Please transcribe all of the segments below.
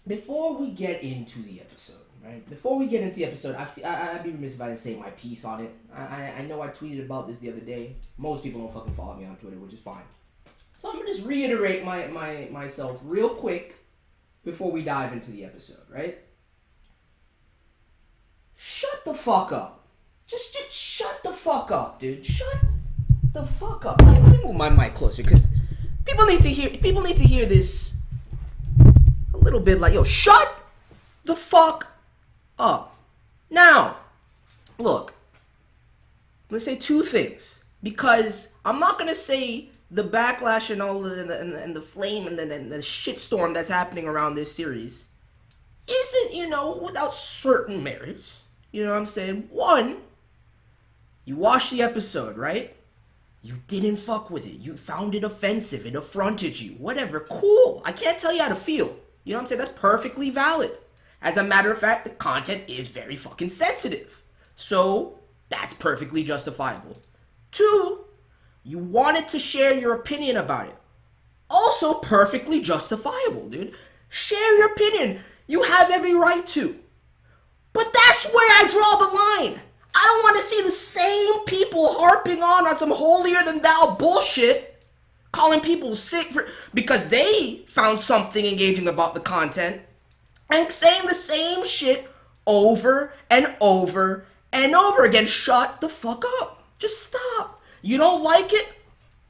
before we get into the episode, right? Before we get into the episode, I'd be remiss if I didn't say my piece on it. I know I tweeted about this the other day. Most people don't fucking follow me on Twitter, which is fine. So I'm gonna just reiterate myself real quick before we dive into the episode, right? Shut the fuck up. Just shut the fuck up, dude. Shut the fuck up. Let me move my mic closer, because people need to hear this a little bit like, yo, shut the fuck up. Now, look, I'm gonna say two things, because I'm not gonna say the backlash and all and the flame and the shitstorm that's happening around this series isn't, without certain merits. You know what I'm saying? One, you watched the episode, right? You didn't fuck with it. You found it offensive. It affronted you. Whatever. Cool. I can't tell you how to feel. You know what I'm saying? That's perfectly valid. As a matter of fact, the content is very fucking sensitive. So, that's perfectly justifiable. Two, you wanted to share your opinion about it. Also perfectly justifiable, dude. Share your opinion. You have every right to. But that's where I draw the line. I don't want to see the same people harping on some holier-than-thou bullshit, calling people sick because they found something engaging about the content, and saying the same shit over and over and over again. Shut the fuck up. Just stop. You don't like it?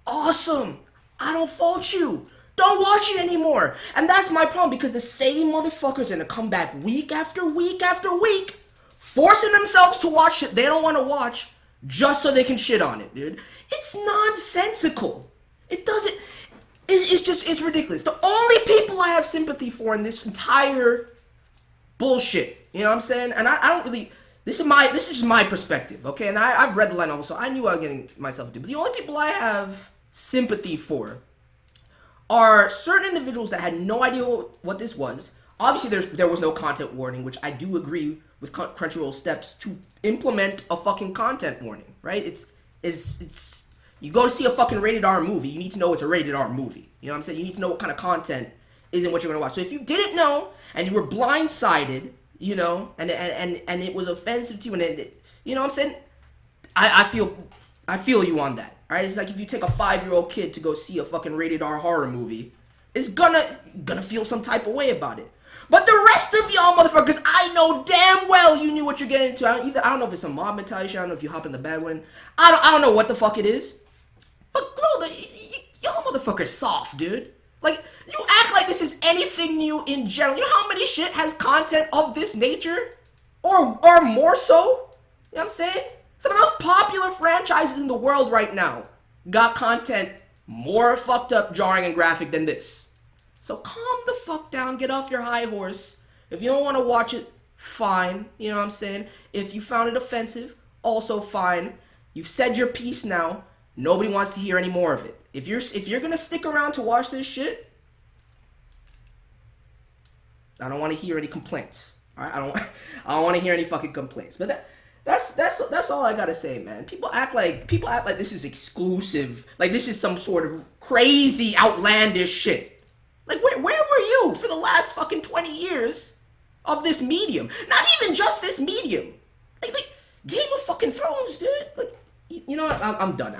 Awesome. I don't fault you. Don't watch it anymore. And that's my problem, because the same motherfuckers are gonna come back week after week after week, forcing themselves to watch shit they don't want to watch just so they can shit on it, dude. It's nonsensical. It's ridiculous. The only people I have sympathy for in this entire bullshit, you know what I'm saying? And I don't really, this is just my perspective, okay? And I've read the light novel, so I knew I was getting myself into. But the only people I have sympathy for are certain individuals that had no idea what this was. Obviously, there was no content warning, which I do agree with Crunchyroll's steps to implement a fucking content warning, right? It's you go to see a fucking rated R movie, you need to know it's a rated R movie. You know what I'm saying? You need to know what kind of content isn't what you're gonna watch. So if you didn't know and you were blindsided, and it was offensive to you, and you know what I'm saying? I feel you on that. Alright, it's like if you take a 5-year-old kid to go see a fucking rated R horror movie, it's gonna feel some type of way about it. But the rest of y'all motherfuckers, I know damn well you knew what you're getting into. I don't know if it's some mob mentality, I don't know if you hop in the bad one. I don't know what the fuck it is. But bro, y'all motherfuckers soft, dude. Like, you act like this is anything new in general. You know how many shit has content of this nature? Or more so? You know what I'm saying? Some of the most popular franchises in the world right now got content more fucked up, jarring, and graphic than this. So calm the fuck down, get off your high horse. If you don't want to watch it, fine. You know what I'm saying? If you found it offensive, also fine. You've said your piece now. Nobody wants to hear any more of it. If you're gonna stick around to watch this shit, I don't want to hear any complaints. All right? I don't want to hear any fucking complaints. But that's all I gotta say, man. People act like this is exclusive, like this is some sort of crazy, outlandish shit. Like, where were you for the last fucking 20 years of this medium? Not even just this medium. Like Game of fucking Thrones, dude. Like, you know what? I'm done.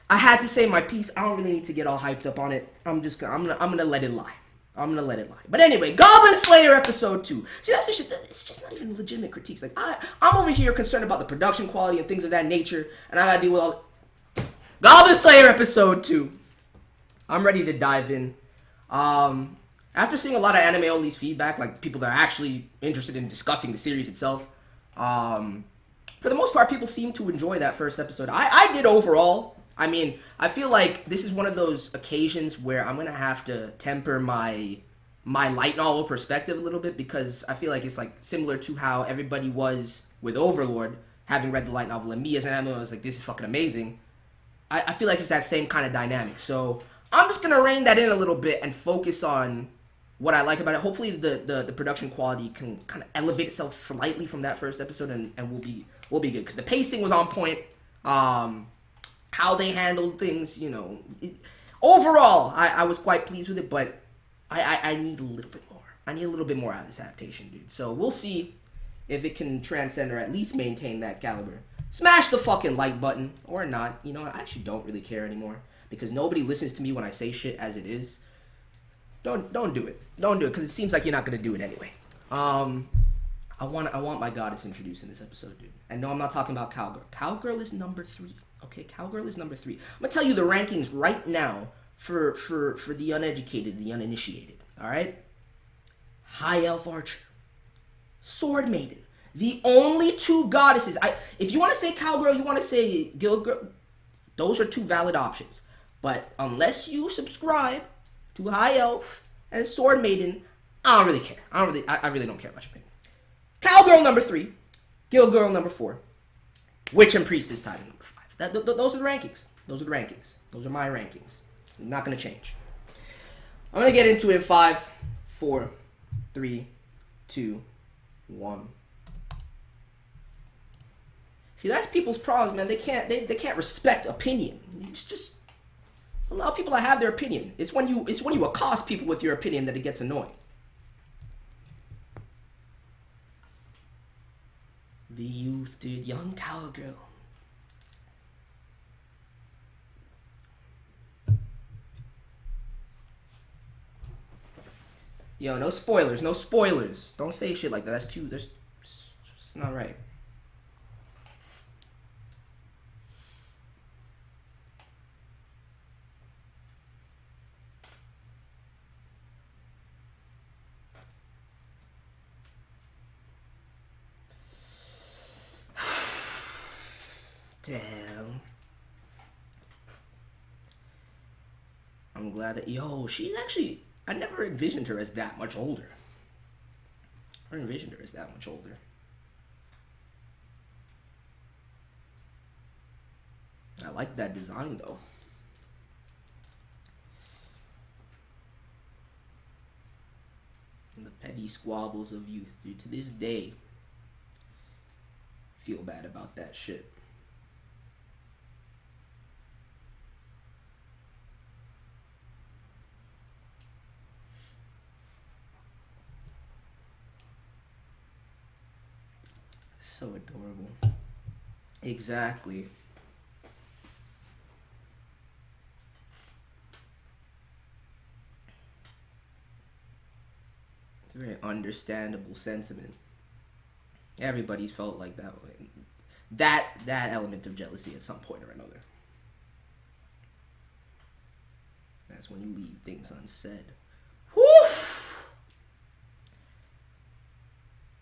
I had to say my piece. I don't really need to get all hyped up on it. I'm gonna let it lie. But anyway, Goblin Slayer episode 2. See, that's the shit. It's just not even legitimate critiques. Like, I'm over here concerned about the production quality and things of that nature, and I gotta deal with all. Goblin Slayer episode 2. I'm ready to dive in. After seeing a lot of anime only's feedback, like people that are actually interested in discussing the series itself, for the most part, people seem to enjoy that first episode. I did overall. I mean, I feel like this is one of those occasions where I'm gonna have to temper my light novel perspective a little bit, because I feel like it's like similar to how everybody was with Overlord, having read the light novel, and me as an anime, I was like, this is fucking amazing. I feel like it's that same kind of dynamic. So I'm just gonna rein that in a little bit and focus on what I like about it. Hopefully the production quality can kind of elevate itself slightly from that first episode, and we'll be good, because the pacing was on point. How they handled things, overall, I was quite pleased with it, but I need a little bit more. I need a little bit more out of this adaptation, dude. So we'll see if it can transcend or at least maintain that caliber. Smash the fucking like button or not. You know, I actually don't really care anymore because nobody listens to me when I say shit as it is. Don't do it. Don't do it because it seems like you're not gonna do it anyway. I want my goddess introduced in this episode, dude. And no, I'm not talking about Cowgirl. Cowgirl is number 3. Okay, Cowgirl is number 3. I'm gonna tell you the rankings right now for the uneducated, the uninitiated. All right. High Elf Archer, Sword Maiden, the only 2 goddesses. If you want to say Cowgirl, you want to say Guild Girl, those are 2 valid options. But unless you subscribe to High Elf and Sword Maiden, I don't really care. I really don't care about your opinion. Cowgirl number 3, Guild Girl number 4, Witch and Priestess tied at number 5. Those are the rankings. Those are the rankings. Those are my rankings. I'm not gonna change. I'm gonna get into it in 5, 4, 3, 2, 1. See, that's people's problems, man. They can't respect opinion. It's just allow people to have their opinion. It's when you accost people with your opinion that it gets annoying. The youth, dude, young Cowgirl. Yo, no spoilers, no spoilers. Don't say shit like that. That's it's not right. Damn. I'm glad that, yo, she's actually, I never envisioned her as that much older. I never envisioned her as that much older. I like that design, though. And the petty squabbles of youth, dude. To this day, feel bad about that shit. So adorable. Exactly. It's a very understandable sentiment. Everybody's felt like that way. That element of jealousy at some point or another. That's when you leave things unsaid. Whew!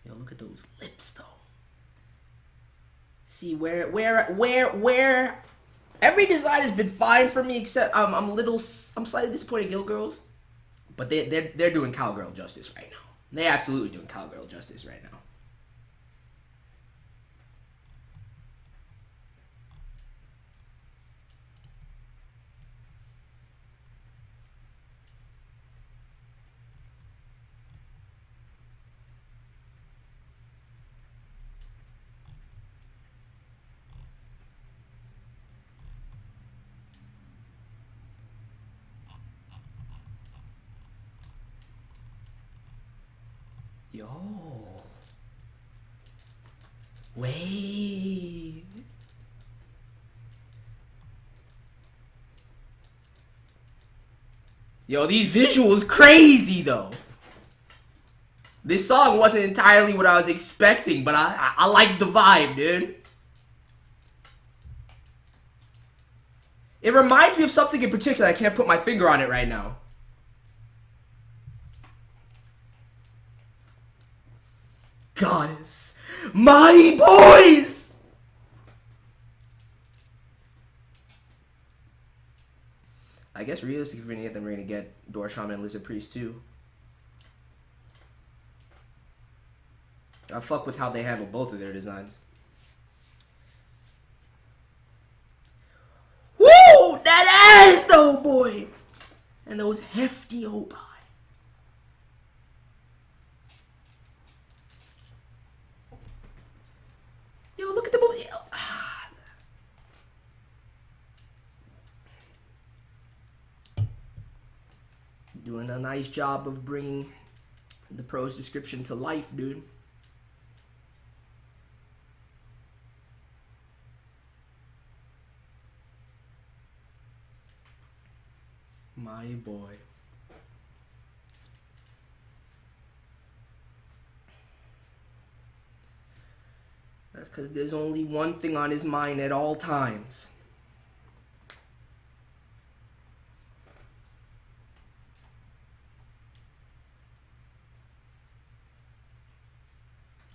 Yo, look at those lips, though. See where every design has been fine for me except I'm slightly disappointed in Guild Girls, but they're doing Cowgirl justice right now. They're absolutely doing Cowgirl justice right now. Yo. Wait. Yo, these visuals crazy though. This song wasn't entirely what I was expecting, but I like the vibe, dude. It reminds me of something in particular. I can't put my finger on it right now. Goddess, my boys! I guess realistically, if we're gonna get them, we're gonna get Door Shaman and Lizard Priest too. I fuck with how they handle both of their designs. Woo! That ass though, boy! And those hefty old eyes. Yo, look at the movie. Doing a nice job of bringing the prose description to life, dude. My boy. That's because there's only one thing on his mind at all times.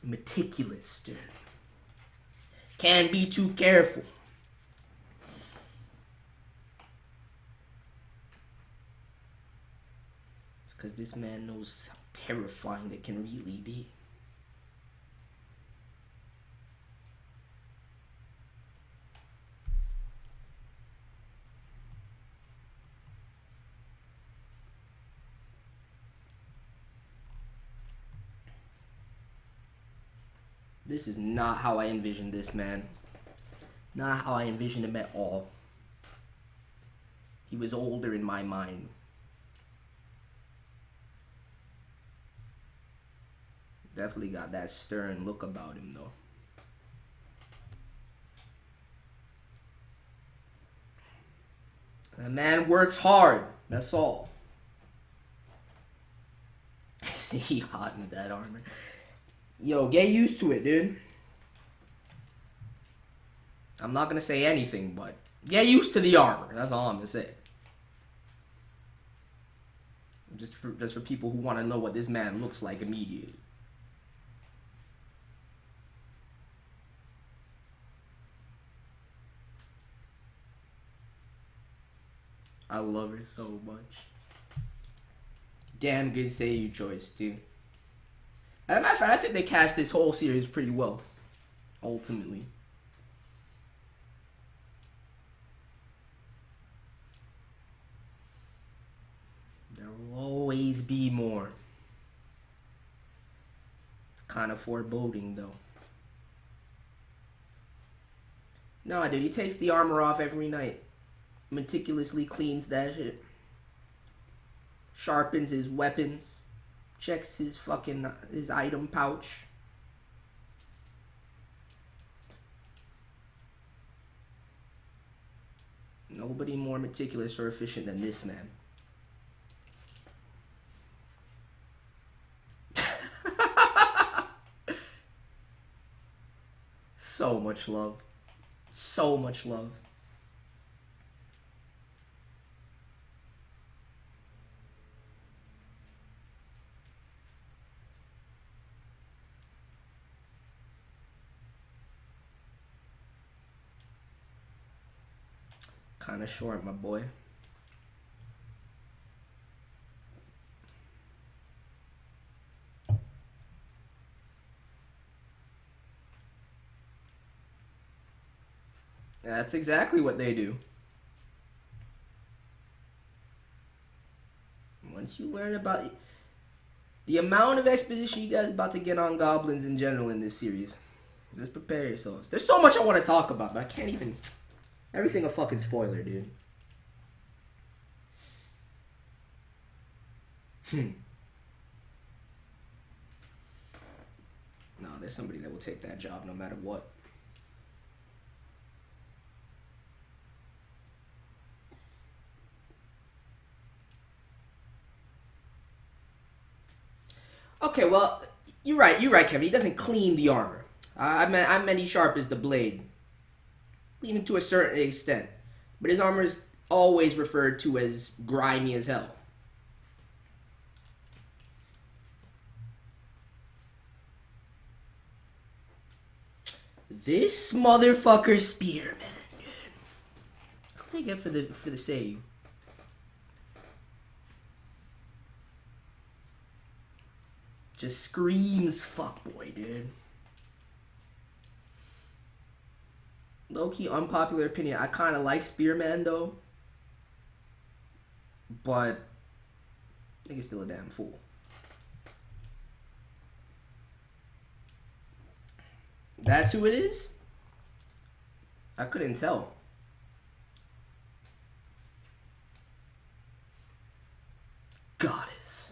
Meticulous, dude. Can't be too careful. It's because this man knows how terrifying it can really be. This is not how I envisioned this man. Not how I envisioned him at all. He was older in my mind. Definitely got that stern look about him, though. That man works hard. That's all. See, he hot in that armor. Yo, get used to it, dude. I'm not gonna say anything, but get used to the armor. That's all I'm gonna say. Just for people who want to know what this man looks like immediately. I love her so much. Damn good Seiyu choice, too. As a matter of fact, I think they cast this whole series pretty well. Ultimately. There will always be more. Kind of foreboding, though. No, dude, he takes the armor off every night. Meticulously cleans that shit. Sharpens his weapons. Checks his item pouch. Nobody more meticulous or efficient than this man. So much love. So much love. Kind of short, my boy. That's exactly what they do. Once you learn about the amount of exposition you guys are about to get on goblins in general in this series, just prepare yourselves. There's so much I want to talk about, but I can't even... Everything a fucking spoiler, dude. No, there's somebody that will take that job no matter what. Okay, well, you're right, Kevin. He doesn't clean the armor. I meant he sharpens the blade. Even to a certain extent. But his armor is always referred to as grimy as hell. This motherfucker spearman, dude. What do they get for the Seiyu? Just screams fuckboy, dude. Low-key unpopular opinion. I kind of like Spearman, though. But I think he's still a damn fool. That's who it is? I couldn't tell. goddess.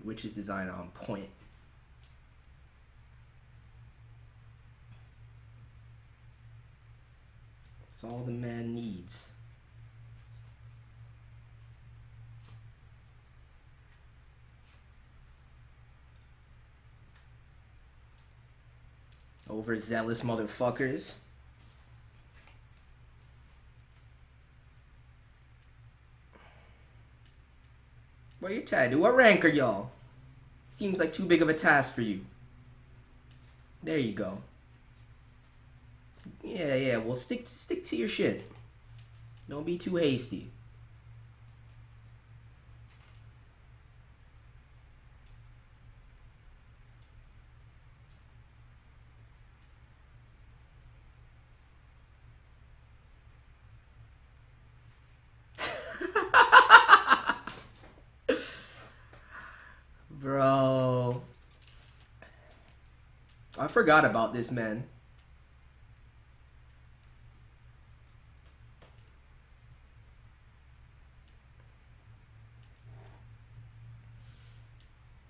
Witch's design on point. It's all the man needs. Overzealous motherfuckers. What you trying to do? What rank are y'all? Seems like too big of a task for you. There you go. Yeah, well stick to your shit. Don't be too hasty. Bro. I forgot about this, man.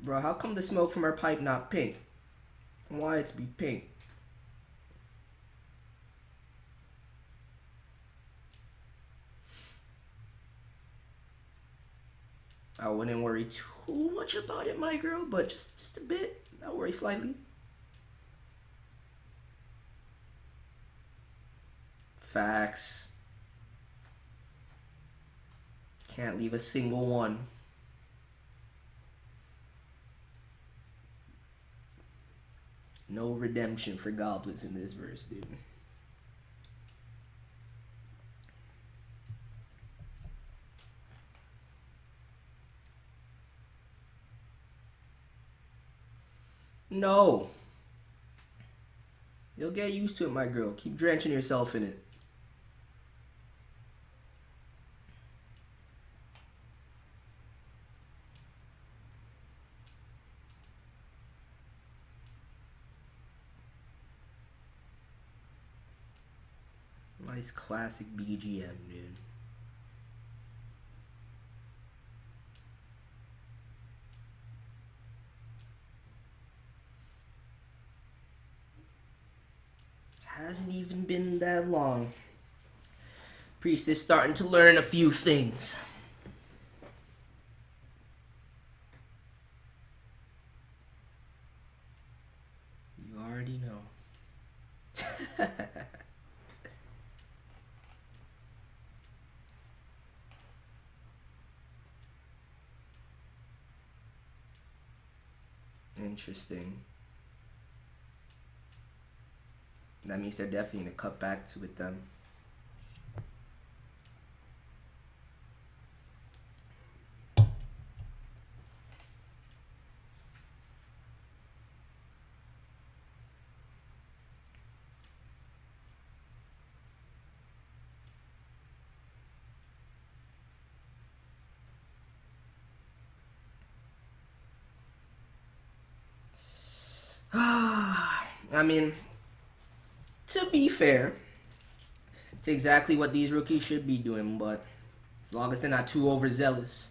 Bro, how come the smoke from our pipe not pink? I want it to be pink. I wouldn't worry too much about it, my girl, but just a bit. I'll worry slightly. Facts. Can't leave a single one. No redemption for goblins in this verse, dude. No. You'll get used to it, my girl. Keep drenching yourself in it. Nice classic BGM, dude. Hasn't even been that long. Priestess starting to learn a few things. You already know. Interesting. That means they're definitely gonna cut back to it then. I mean, to be fair, it's exactly what these rookies should be doing, but as long as they're not too overzealous.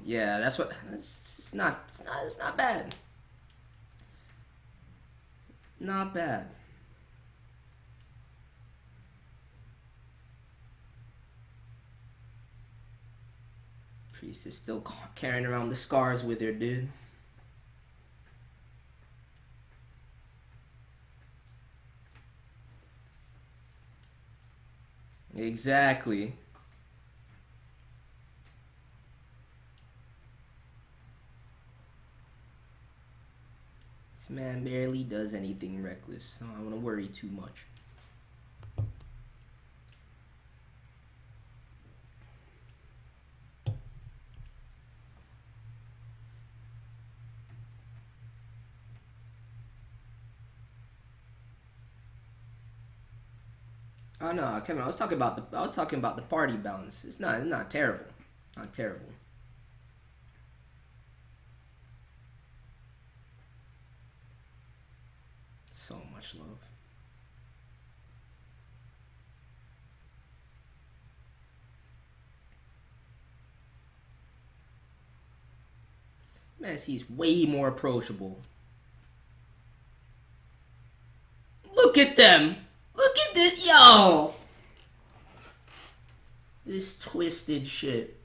Yeah, that's what. It's not bad. Not bad. Priest is still carrying around the scars with her, dude. Exactly. This man barely does anything reckless, so I don't want to worry too much. Oh no, Kevin, I was talking about the party balance. It's not terrible. Not terrible. So much love. Man, he's way more approachable. Look at them. Look at this, yo. This twisted shit.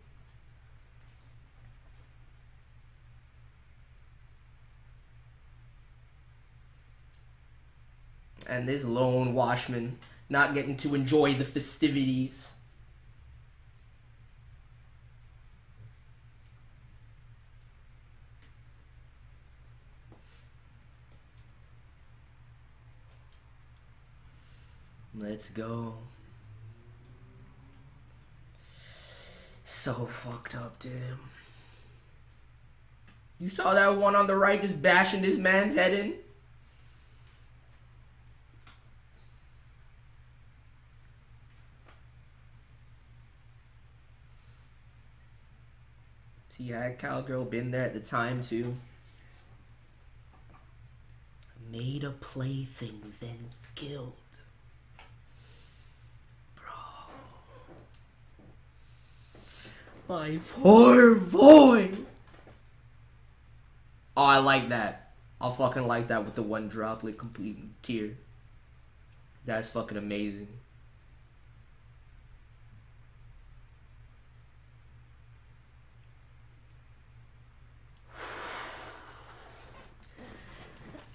And this lone watchman not getting to enjoy the festivities. Let's go. So fucked up, dude. You saw that one on the right just bashing this man's head in? See, had Cowgirl been there at the time too? Made a plaything, then killed. My poor boy. Oh, I like that. I'll fucking like that with the one droplet complete tear. That's fucking amazing.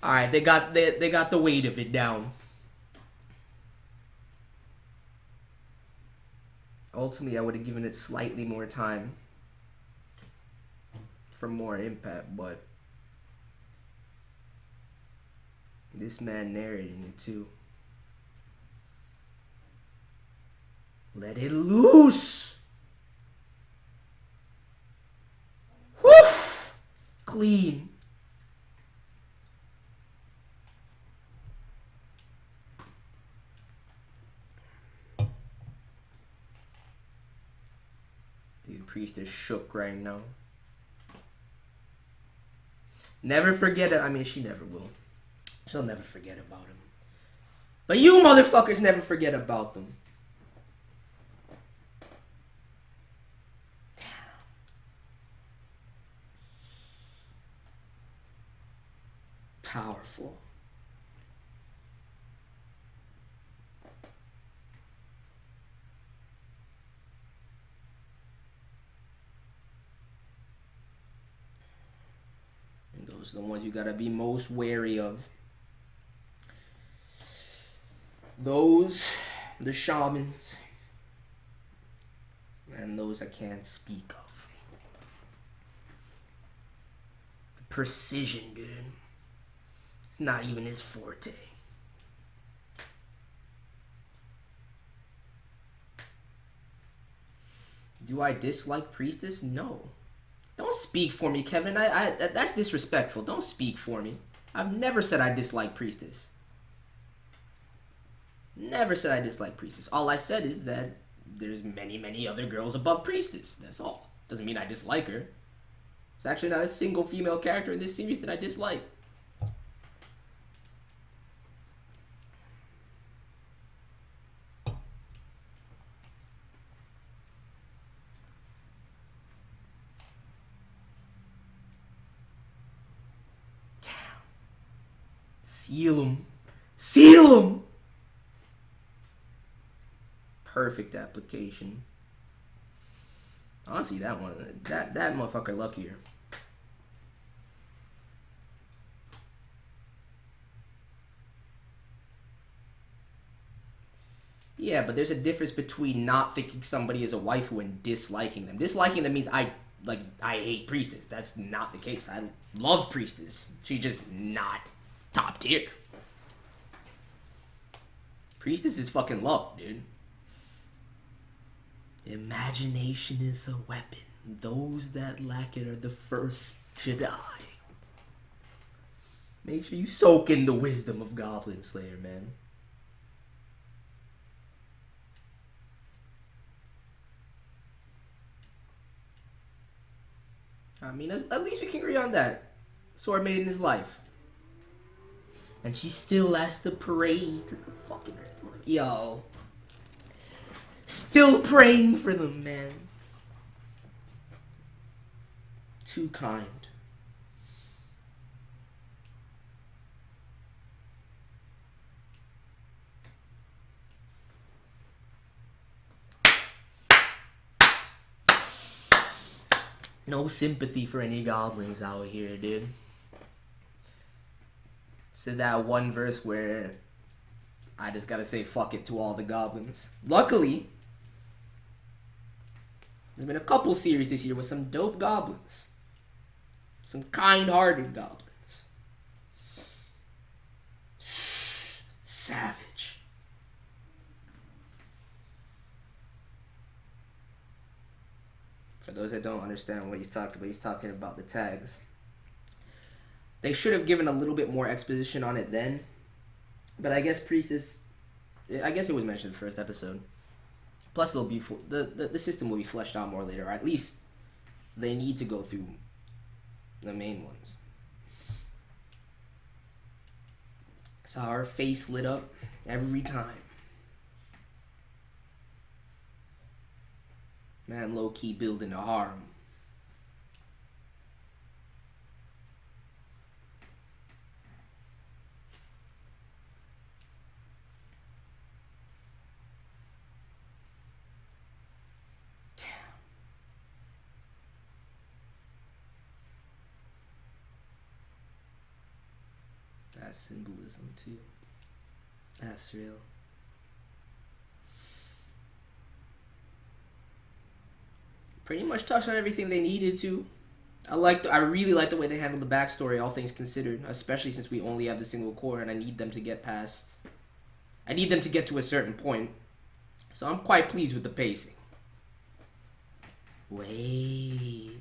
All right, they got the weight of it down. Ultimately, I would have given it slightly more time for more impact, but this man narrating it too. Let it loose. Whew. Clean. Priestess shook right now. Never forget it. I mean, she never will. She'll never forget about him. But you motherfuckers never forget about them. Damn. Powerful. Those are the ones you gotta be most wary of. Those, the shamans, and those I can't speak of. The precision, dude. It's not even his forte. Do I dislike Priestess? No. Don't speak for me, Kevin. That's disrespectful. Don't speak for me. I've never said I dislike Priestess. Never said I dislike Priestess. All I said is that there's many other girls above Priestess. That's all. Doesn't mean I dislike her. There's actually not a single female character in this series that I dislike. Seal him. Seal him! Perfect application. Honestly, that one, that motherfucker luckier. Yeah, but there's a difference between not thinking somebody is a waifu and disliking them. Disliking them means I hate Priestess. That's not the case. I love Priestess. She's just not top tier. Priestess is fucking love, dude. Imagination is a weapon. Those that lack it are the first to die. Make sure you soak in the wisdom of Goblin Slayer, man. I mean, at least we can agree on that. Sword made in his life. And she still has to pray to the fucking... Yo. Still praying for them, man. Too kind. No sympathy for any goblins out here, dude. So that one verse where I just gotta say fuck it to all the goblins. Luckily, there's been a couple series this year with some dope goblins. Some kind-hearted goblins. Savage. For those that don't understand what he's talking about the tags. They should have given a little bit more exposition on it then. But I guess Priestess, I guess it was mentioned in the first episode. Plus, it'll be the system will be fleshed out more later. Or at least they need to go through the main ones. Saw her face lit up every time. Man, low-key building a harem. That's symbolism too. That's real. Pretty much touched on everything they needed to. I really like the way they handled the backstory, all things considered, especially since we only have the single core and I need them to get past. I need them to get to a certain point. So I'm quite pleased with the pacing. Wait.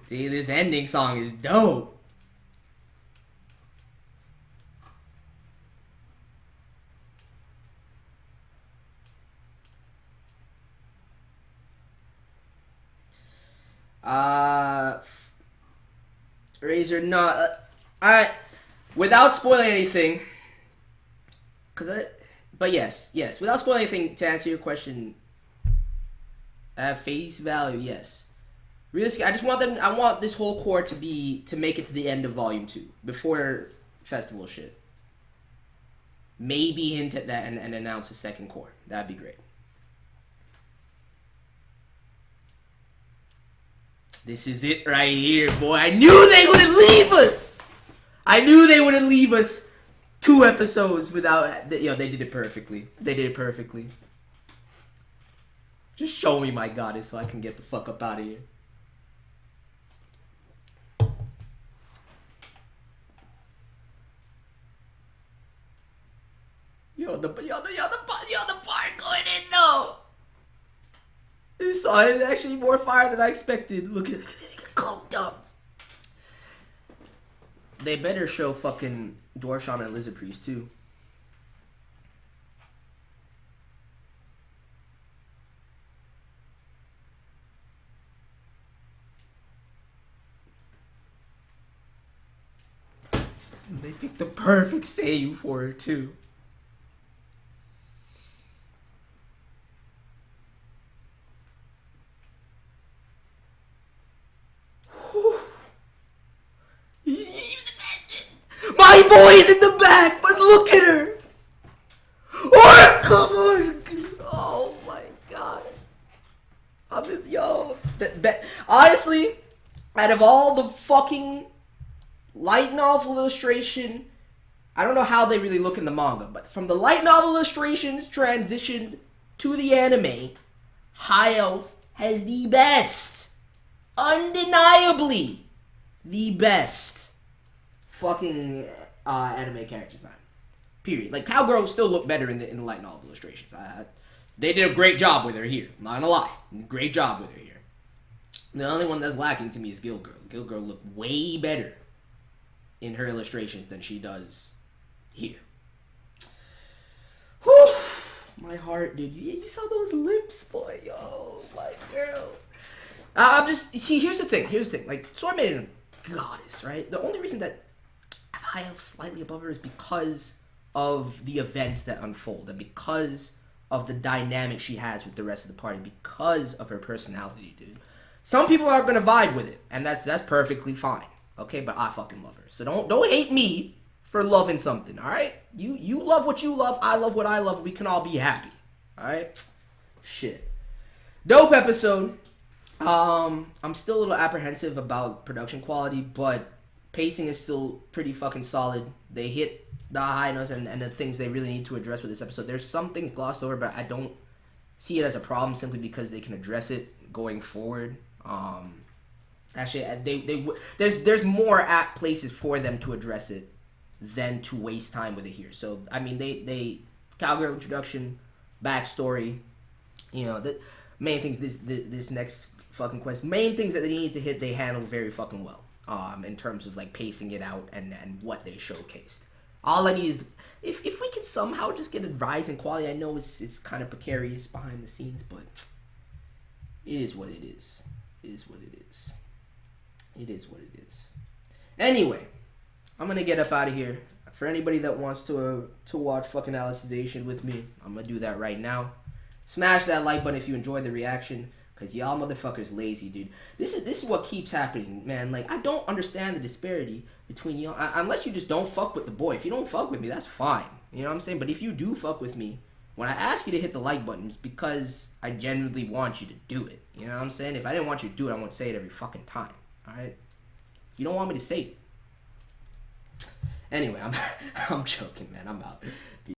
See, this ending song is dope. Razor, not without spoiling anything, but yes, without spoiling anything, to answer your question, at face value, yes. Realistically, I want this whole core to make it to the end of Volume 2 before festival shit. Maybe hint at that and announce a second core. That'd be great. This is it right here, boy. I knew they wouldn't leave us. I knew they wouldn't leave us 2 episodes without. They did it perfectly. Just show me my goddess so I can get the fuck up out of here. The part going in though. This song is actually more fire than I expected. Look at it, cloaked up. They better show fucking Dwarfshan and Lizard Priest too. They picked the perfect Seiyu for her too. My boy's in the back, but look at her. Oh, come on. Oh my god. Honestly, out of all the fucking light novel illustration, I don't know how they really look in the manga, but from the light novel illustrations transitioned to the anime, High Elf has the best, undeniably the best fucking anime character design. Period. Like, Cowgirl still look better in the light novel illustrations. They did a great job with her here. I'm not gonna lie. Great job with her here. The only one that's lacking to me is Gill Girl. Gill Girl looked way better in her illustrations than she does here. Whew, my heart, dude. You saw those lips, boy. Yo, my girl. Here's the thing. Like, Sora made it a goddess, right? The only reason that I have high elf slightly above her is because of the events that unfold and because of the dynamic she has with the rest of the party, because of her personality, dude. Some people aren't gonna vibe with it, and that's perfectly fine. Okay, but I fucking love her. So don't hate me for loving something, alright? You love what you love, I love what I love, we can all be happy. Alright? Shit. Dope episode. I'm still a little apprehensive about production quality, but pacing is still pretty fucking solid. They hit the high notes and the things they really need to address with this episode. There's some things glossed over, but I don't see it as a problem simply because they can address it going forward. Actually, there's more at places for them to address it than to waste time with it here. So, I mean, they cowgirl introduction, backstory, you know, the main things, this next fucking quest, main things that they need to hit, they handle very fucking well, in terms of, like, pacing it out and what they showcased. All I need is, if we can somehow just get a rise in quality, I know it's kind of precarious behind the scenes, but it is what it is. It is what it is. It is what it is. Anyway, I'm gonna get up out of here. For anybody that wants to watch fucking Alicization with me, I'm gonna do that right now. Smash that like button if you enjoyed the reaction, cause y'all motherfuckers lazy, dude. This is what keeps happening, man. Like, I don't understand the disparity between y'all, unless you just don't fuck with the boy. If you don't fuck with me, that's fine. You know what I'm saying? But if you do fuck with me, when I ask you to hit the like button, it's because I genuinely want you to do it. You know what I'm saying? If I didn't want you to do it, I wouldn't say it every fucking time. Alright? If you don't want me to say it. Anyway, I'm joking, man. I'm out.